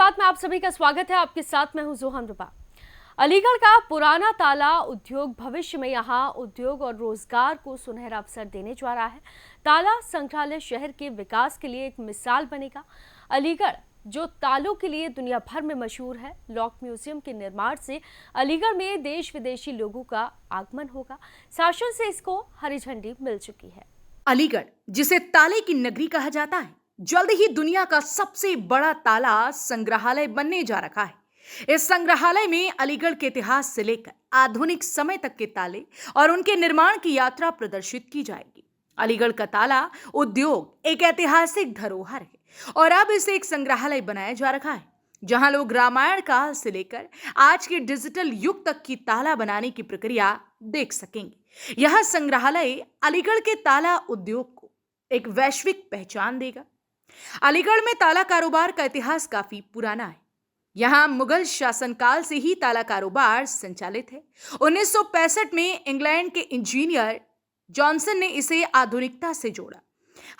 बात में आप सभी का स्वागत है। आपके साथ मैं हूं जोहन रूपा। अलीगढ़ का पुराना ताला उद्योग भविष्य में यहां उद्योग और रोजगार को सुनहरा अवसर देने जा रहा है। ताला संग्रहालय शहर के विकास के लिए एक मिसाल बनेगा। अलीगढ़ जो तालों के लिए दुनिया भर में मशहूर है, लॉक म्यूजियम के निर्माण से अलीगढ़ में देश विदेशी लोगों का आगमन होगा। शासन से इसको हरी झंडी मिल चुकी है। अलीगढ़, जिसे ताले की नगरी कहा जाता है, जल्द ही दुनिया का सबसे बड़ा ताला संग्रहालय बनने जा रहा है। इस संग्रहालय में अलीगढ़ के इतिहास से लेकर आधुनिक समय तक के ताले और उनके निर्माण की यात्रा प्रदर्शित की जाएगी। अलीगढ़ का ताला उद्योग एक ऐतिहासिक धरोहर है और अब इसे एक संग्रहालय बनाया जा रहा है, जहां लोग रामायण काल से लेकर आज के डिजिटल युग तक की ताला बनाने की प्रक्रिया देख सकेंगे। यह संग्रहालय अलीगढ़ के ताला उद्योग को एक वैश्विक पहचान देगा। अलीगढ़ में ताला कारोबार का इतिहास काफी पुराना है। यहां मुगल शासनकाल से ही ताला कारोबार संचालित है। 1965 में इंग्लैंड के इंजीनियर जॉनसन ने इसे आधुनिकता से जोड़ा।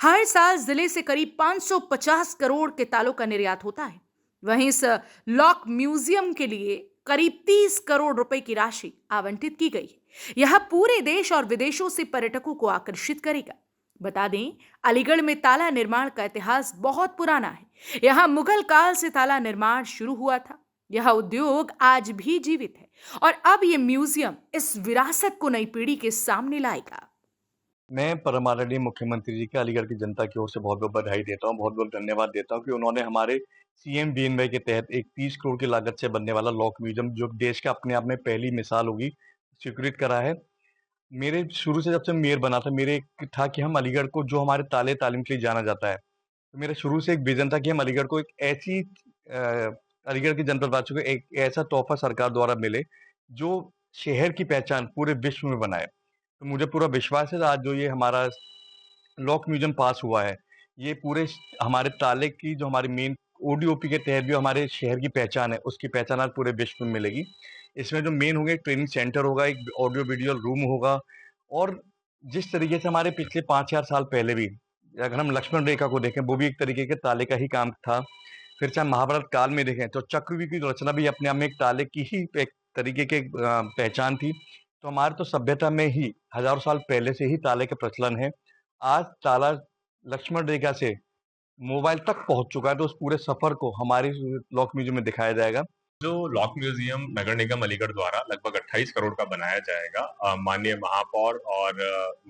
हर साल जिले से करीब 550 करोड़ के तालों का निर्यात होता है। वहीं इस लॉक म्यूजियम के लिए करीब 30 करोड़ रुपए की राशि आवंटित की गई है। यह पूरे देश और विदेशों से पर्यटकों को आकर्षित करेगा। बता दें, अलीगढ़ में ताला निर्माण का इतिहास बहुत पुराना है। यहां मुगल काल से ताला निर्माण शुरू हुआ था। यह उद्योग आज भी जीवित है और अब यह म्यूजियम इस विरासत को नई पीढ़ी के सामने लाएगा। मैं परमाननीय मुख्यमंत्री जी के अलीगढ़ की जनता की ओर से बहुत-बहुत बधाई देता हूँ, बहुत-बहुत धन्यवाद देता हूँ कि उन्होंने हमारे सीएम डीएनवाई के तहत एक 30 करोड़ की लागत से बनने वाला लॉक म्यूजियम, जो देश का अपने आप में पहली मिसाल होगी, स्वीकृत करा है। मेरे शुरू से जब से मेयर बना था, मेरे एक था कि हम अलीगढ़ को, जो हमारे ताले तालीम के लिए जाना जाता है, तो मेरा शुरू से एक विज़न था कि हम अलीगढ़ को एक ऐसी अलीगढ़ की जनपदवासियों को एक ऐसा तोहफ़ा सरकार द्वारा मिले, जो शहर की पहचान पूरे विश्व में बनाए। तो मुझे पूरा विश्वास है आज जो ये हमारा लॉक म्यूजियम पास हुआ है, ये पूरे हमारे ताले की जो हमारी मेन ओडीओपी के तहत भी हमारे शहर की पहचान है, उसकी पहचान आज पूरे विश्व में मिलेगी। इसमें जो मेन होंगे, एक ट्रेनिंग सेंटर होगा, एक ऑडियो वीडियो रूम होगा और जिस तरीके से हमारे पिछले 5-4 साल पहले भी, अगर हम लक्ष्मण रेखा को देखें, वो भी एक तरीके के ताले का ही काम था। फिर चाहे महाभारत काल में देखें, तो चक्रव्यूह की रचना भी अपने आप में एक ताले की ही एक तरीके की पहचान थी। तो हमारे तो सभ्यता में ही हज़ारों साल पहले से ही ताले का प्रचलन है। आज ताला लक्ष्मण रेखा से मोबाइल तक पहुँच चुका है, तो उस पूरे सफ़र को हमारे लॉक म्यूजियम में दिखाया जाएगा। जो लॉक म्यूजियम नगर निगम अलीगढ़ द्वारा लगभग 28 करोड़ का बनाया जाएगा, माननीय महापौर और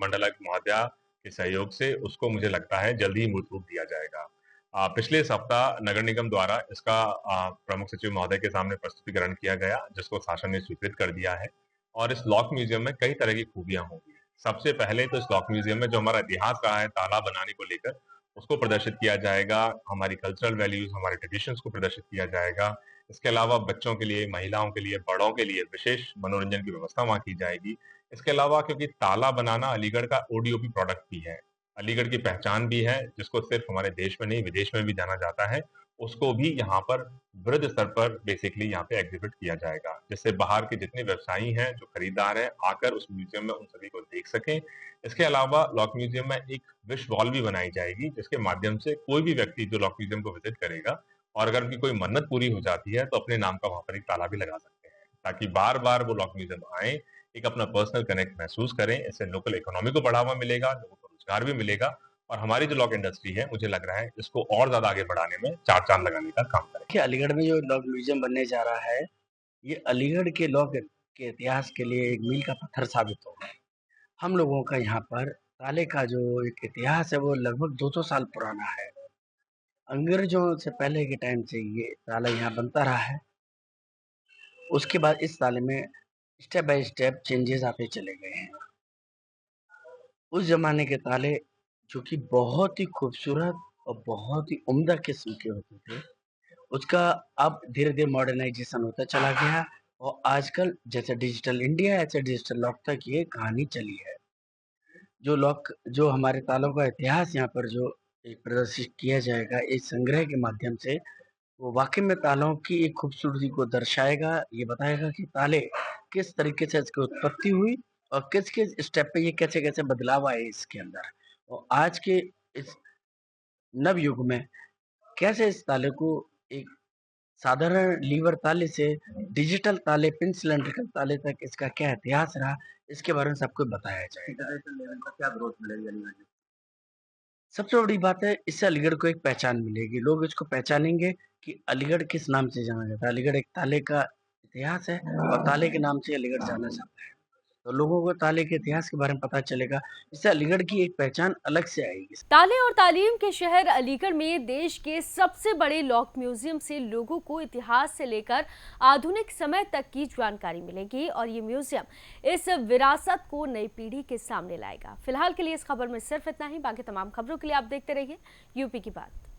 मंडलायुक्त महोदया के सहयोग से, उसको मुझे लगता है जल्द ही मूर्त रूप दिया जाएगा। पिछले सप्ताह नगर निगम द्वारा इसका प्रमुख सचिव महोदय के सामने प्रस्तुतिकरण किया गया, जिसको शासन ने स्वीकृत कर दिया है और इस लॉक म्यूजियम में कई तरह की खूबियां होंगी। सबसे पहले तो इस लॉक म्यूजियम में जो हमारा इतिहास रहा है ताला बनाने को लेकर, उसको प्रदर्शित किया जाएगा। हमारी कल्चरल वैल्यूज, हमारे ट्रेडिशंस को प्रदर्शित किया जाएगा। इसके अलावा बच्चों के लिए, महिलाओं के लिए, बड़ों के लिए विशेष मनोरंजन की व्यवस्था वहाँ की जाएगी। इसके अलावा क्योंकि ताला बनाना अलीगढ़ का ओडीओपी प्रोडक्ट भी है, अलीगढ़ की पहचान भी है, जिसको सिर्फ हमारे देश में नहीं विदेश में भी जाना जाता है, उसको भी यहाँ पर वृहद स्तर पर बेसिकली यहाँ पे एग्जिबिट किया जाएगा, जिससे बाहर के जितने व्यवसायी हैं, जो खरीदार हैं, आकर उस म्यूजियम में उन सभी को देख सकें। इसके अलावा लॉक म्यूजियम में एक विश वॉल भी बनाई जाएगी, जिसके माध्यम से कोई भी व्यक्ति जो लॉक म्यूजियम को विजिट करेगा और अगर उनकी कोई मन्नत पूरी हो जाती है, तो अपने नाम का वहाँ पर एक ताला भी लगा सकते हैं, ताकि बार-बार वो लॉक म्यूजियम आएँ, एक अपना पर्सनल कनेक्ट महसूस करें। इससे लोकल इकोनॉमी को बढ़ावा मिलेगा, लोगों को रोजगार भी मिलेगा और हमारी जो लॉक इंडस्ट्री है, मुझे लग रहा है इसको और ज़्यादा आगे बढ़ाने में चार चाँद लगाने का काम करेगा। देखिए, अलीगढ़ में जो लॉक म्यूजियम बनने जा रहा है, ये अलीगढ़ के लॉक के इतिहास के लिए एक मील का पत्थर साबित होगा। हम लोगों का यहाँ पर ताले का जो एक इतिहास है, वो लगभग 200 साल पुराना है। अंग्रेजों से पहले के टाइम से ये ताला यहाँ बनता रहा है। उसके बाद इस ताले में स्टेप बाय स्टेप चेंजेस आते चले गए हैं। उस ज़माने के ताले जो कि बहुत ही खूबसूरत और बहुत ही उम्दा किस्म के होते थे, उसका अब धीरे-धीरे मॉडर्नाइज़ेशन होता चला गया और आजकल जैसे डिजिटल इंडिया है, ऐसे डिजिटल लॉक तक ये कहानी चली है। जो हमारे तालों का इतिहास यहाँ पर जो एक प्रदर्शित किया जाएगा इस संग्रह के माध्यम से, वो वाक़ई में तालों की एक खूबसूरती को दर्शाएगा। ये बताएगा कि ताले किस तरीके से इसकी उत्पत्ति हुई और किस-किस स्टेप पे ये कैसे-कैसे बदलाव आए इसके अंदर। और आज के इस नवयुग में कैसे इस ताले को एक साधारण लीवर ताले से डिजिटल ताले, पिन सिलेंड्रिकल ताले तक इसका क्या इतिहास रहा, इसके बारे में सबको बताया जाएगा। इंटरनेशनल लेवल पर क्या ग्रोथ मिलेगी अलीगढ़ में? सबसे बड़ी बात है, इससे अलीगढ़ को एक पहचान मिलेगी। लोग इसको पहचानेंगे कि अलीगढ़ किस नाम से जाना जाता है। अलीगढ़ एक ताले का इतिहास है और ताले के नाम से अलीगढ़ जाना जाता है। तो लोगों को ताले के इतिहास के बारे में पता चलेगा, इससे अलीगढ़ की एक पहचान अलग से आएगी। ताले और तालीम के शहर अलीगढ़ में देश के सबसे बड़े लॉक म्यूजियम से लोगों को इतिहास से लेकर आधुनिक समय तक की जानकारी मिलेगी और ये म्यूजियम इस विरासत को नई पीढ़ी के सामने लाएगा। फिलहाल के लिए इस खबर में सिर्फ इतना ही। बाकी तमाम खबरों के लिए आप देखते रहिए यूपी की बात।